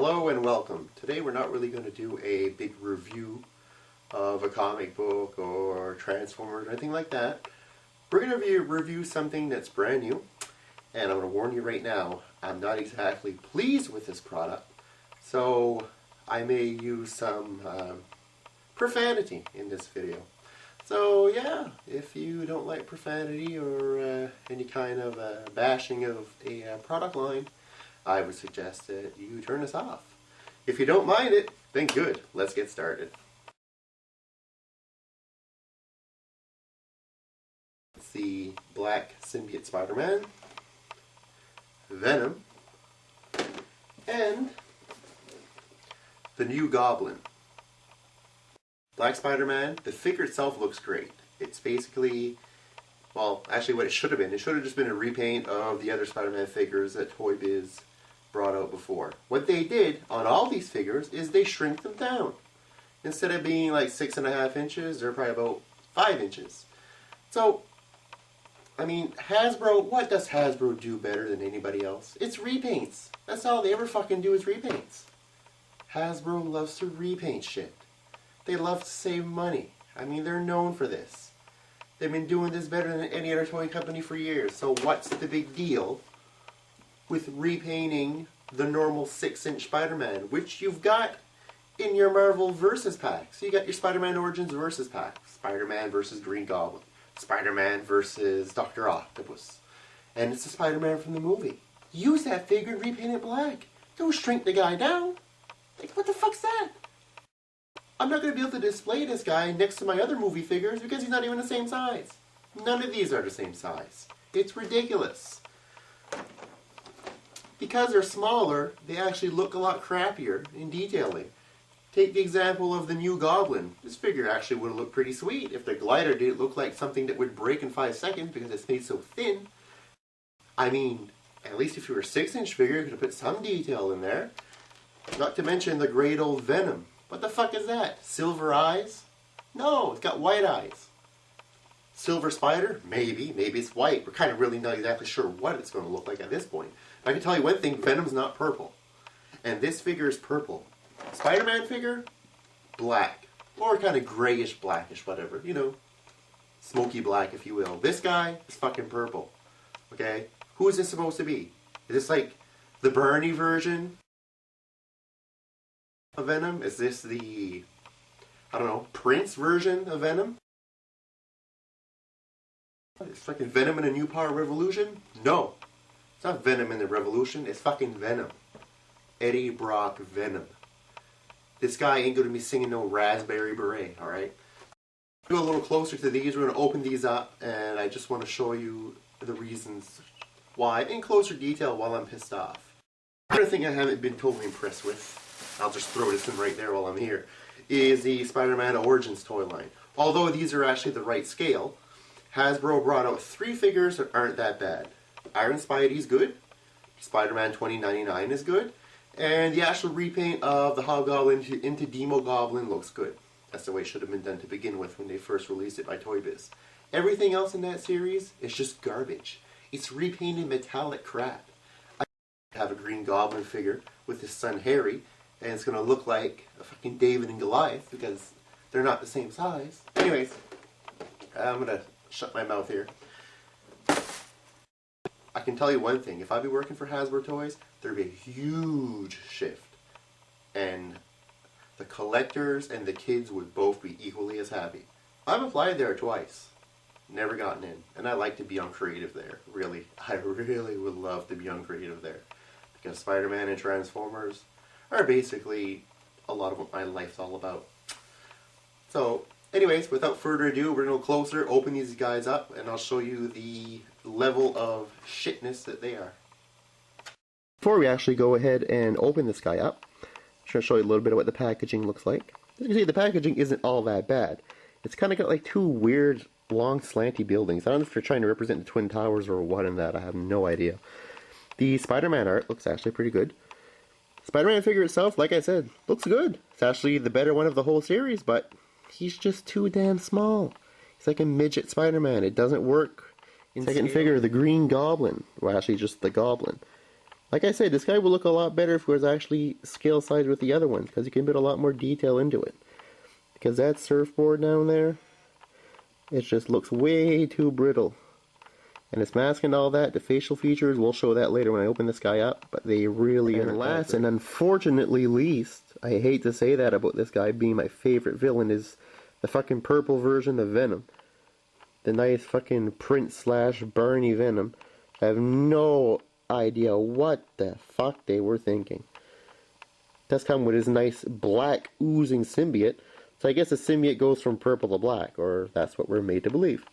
Hello and welcome. Today we're not really going to do a big review of a comic book or Transformers or anything like that. We're going to review something that's brand new, and I'm going to warn you right now, I'm not exactly pleased with this product, so I may use some profanity in this video. So yeah, if you don't like profanity or any kind of bashing of a product line, I would suggest that you turn this off. If you don't mind it, then good. Let's get started. It's the Black Symbiote Spider-Man, Venom, and the new Goblin. Black Spider-Man, the figure itself looks great. It's basically, well, actually what it should have been. It should have just been a repaint of the other Spider-Man figures that Toy Biz brought out before. What they did on all these figures is they shrink them down. Instead of being like 6.5 inches, they're probably about 5 inches. So, I mean, Hasbro, what does Hasbro do better than anybody else? It's repaints. That's all they ever fucking do is repaints. Hasbro loves to repaint shit. They love to save money. I mean, they're known for this. They've been doing this better than any other toy company for years. So what's the big deal with repainting the normal 6-inch Spider-Man, which you've got in your Marvel Versus pack? So you got your Spider-Man Origins Versus pack. Spider-Man versus Green Goblin. Spider-Man versus Dr. Octopus. And it's the Spider-Man from the movie. Use that figure and repaint it black. Don't shrink the guy down. Like, what the fuck's that? I'm not going to be able to display this guy next to my other movie figures because he's not even the same size. None of these are the same size. It's ridiculous. Because they're smaller, they actually look a lot crappier in detailing. Take the example of the new Goblin. This figure actually would have looked pretty sweet if the glider didn't look like something that would break in 5 seconds because it's made so thin. I mean, at least if you were a 6-inch figure, you could have put some detail in there. Not to mention the great old Venom. What the fuck is that? Silver eyes? No, it's got white eyes. Silver Spider? Maybe. Maybe it's white. We're kind of really not exactly sure what it's going to look like at this point. I can tell you one thing, Venom's not purple. And this figure is purple. Spider-Man figure? Black. Or kind of grayish, blackish, whatever. You know, smoky black, if you will. This guy is fucking purple. Okay? Who is this supposed to be? Is this like the Bernie version of Venom? Is this the, I don't know, Prince version of Venom? It's fucking Venom in a New Power Revolution? No. It's not Venom in the Revolution, it's fucking Venom. Eddie Brock Venom. This guy ain't gonna be singing no Raspberry Beret, alright? Go a little closer to these, we're gonna open these up, and I just want to show you the reasons why, in closer detail, while I'm pissed off. Another thing I haven't been totally impressed with, I'll just throw this in right there while I'm here, is the Spider-Man Origins toy line. Although these are actually the right scale, Hasbro brought out 3 figures that aren't that bad. Iron Spidey's good, Spider-Man 2099 is good, and the actual repaint of the Hobgoblin into Demo Goblin looks good. That's the way it should have been done to begin with when they first released it by Toy Biz. Everything else in that series is just garbage. It's repainted metallic crap. I have a Green Goblin figure with his son Harry, and it's going to look like a fucking David and Goliath because they're not the same size. Anyways, I'm going to shut my mouth here. I can tell you one thing, if I'd be working for Hasbro Toys, there'd be a huge shift. And the collectors and the kids would both be equally as happy. I've applied there twice. Never gotten in. And I like to be on creative there. Really. I really would love to be on creative there. Because Spider-Man and Transformers are basically a lot of what my life's all about. So, anyways, without further ado, we're going to go closer, open these guys up, and I'll show you the level of shitness that they are. Before we actually go ahead and open this guy up, I'm just going to show you a little bit of what the packaging looks like. As you can see, the packaging isn't all that bad. It's kind of got like 2 weird, long, slanty buildings. I don't know if they're trying to represent the Twin Towers or what in that. I have no idea. The Spider-Man art looks actually pretty good. Spider-Man figure itself, like I said, looks good. It's actually the better one of the whole series, but he's just too damn small. He's like a midget Spider-Man. It doesn't work. In second figure, the Green Goblin. Well, actually, just the Goblin. Like I said, this guy will look a lot better if it was actually scale size with the other one, because you can put a lot more detail into it. Because that surfboard down there, it just looks way too brittle. And it's masking all that, the facial features, we'll show that later when I open this guy up, but they really aren't. And last and unfortunately least, I hate to say that about this guy being my favorite villain, is the fucking purple version of Venom. The nice fucking Prince/Barney Venom. I have no idea what the fuck they were thinking. Does come with his nice black oozing symbiote. So I guess the symbiote goes from purple to black, or that's what we're made to believe.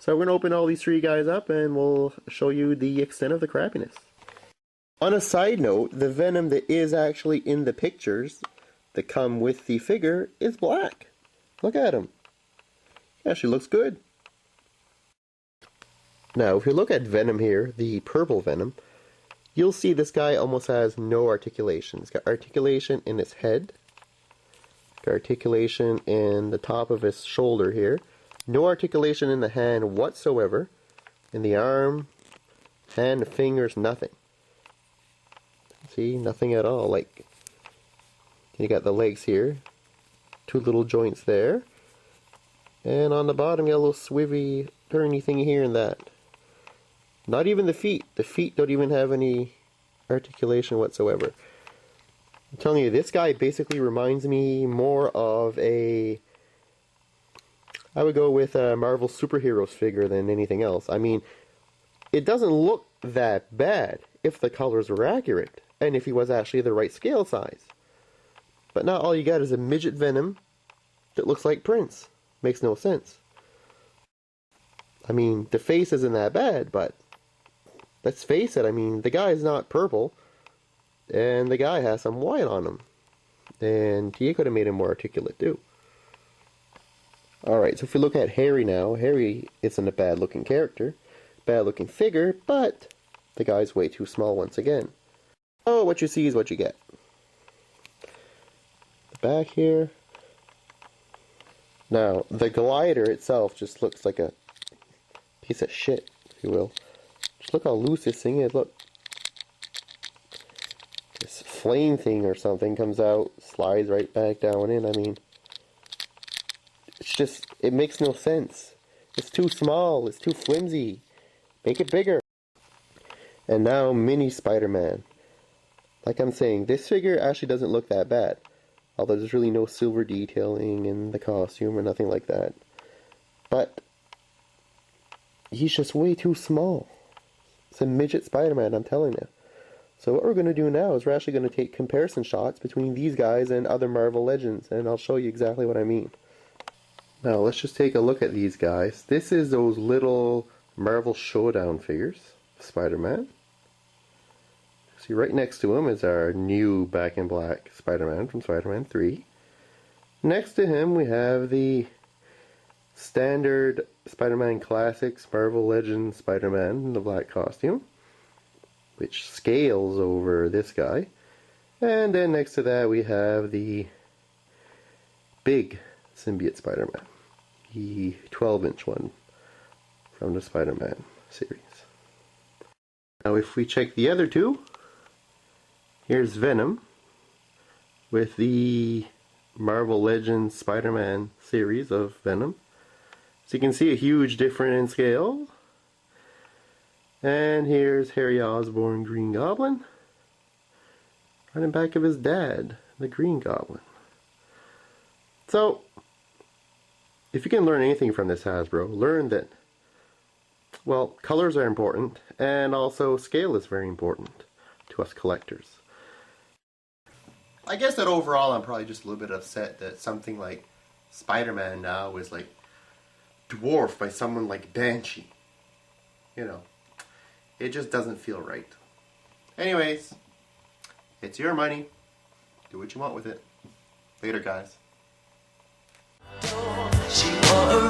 So we're going to open all these three guys up and we'll show you the extent of the crappiness. On a side note, the Venom that is actually in the pictures that come with the figure is black. Look at him. He actually looks good. Now, if you look at Venom here, the purple Venom, you'll see this guy almost has no articulation. He's got articulation in his head, got articulation in the top of his shoulder here, no articulation in the hand whatsoever, in the arm, hand, fingers, nothing. See, nothing at all. Like, you got the legs here, two little joints there, and on the bottom you got a little swivvy, turny thing here and that. Not even the feet. The feet don't even have any articulation whatsoever. I'm telling you, this guy basically reminds me more of a... I would go with a Marvel Superheroes figure than anything else. I mean, it doesn't look that bad if the colors were accurate, and if he was actually the right scale size. But now all you got is a midget Venom that looks like Prince. Makes no sense. I mean, the face isn't that bad, but let's face it, I mean, the guy's not purple, and the guy has some white on him. And he could have made him more articulate too. Alright, so if we look at Harry now, Harry isn't a bad looking character, bad looking figure, but the guy's way too small once again. Oh, what you see is what you get. The back here. Now, the glider itself just looks like a piece of shit, if you will. Just look how loose this thing is, look. This flame thing or something comes out, slides right back down in, I mean... It's just, it makes no sense. It's too small, it's too flimsy. Make it bigger. And now, Mini Spider-Man. Like I'm saying, this figure actually doesn't look that bad. Although there's really no silver detailing in the costume or nothing like that. But, he's just way too small. It's a midget Spider-Man, I'm telling you. So what we're going to do now is we're actually going to take comparison shots between these guys and other Marvel Legends. And I'll show you exactly what I mean. Now let's just take a look at these guys. This is those little Marvel Showdown figures of Spider-Man. See, right next to him is our new Back in Black Spider-Man from Spider-Man 3. Next to him we have the standard Spider-Man Classics Marvel Legends Spider-Man in the black costume, which scales over this guy. And then next to that we have the big symbiote Spider-Man, the 12-inch one from the Spider-Man series. Now if we check the other two, here's Venom with the Marvel Legends Spider-Man series of Venom. So you can see a huge difference in scale. And here's Harry Osborn Green Goblin, running back of his dad, the Green Goblin. So, if you can learn anything from this Hasbro, learn that, well, colors are important, and also scale is very important to us collectors. I guess that overall I'm probably just a little bit upset that something like Spider-Man now is like dwarfed by someone like Banshee. You know, it just doesn't feel right. Anyways, it's your money. Do what you want with it. Later, guys. She wore a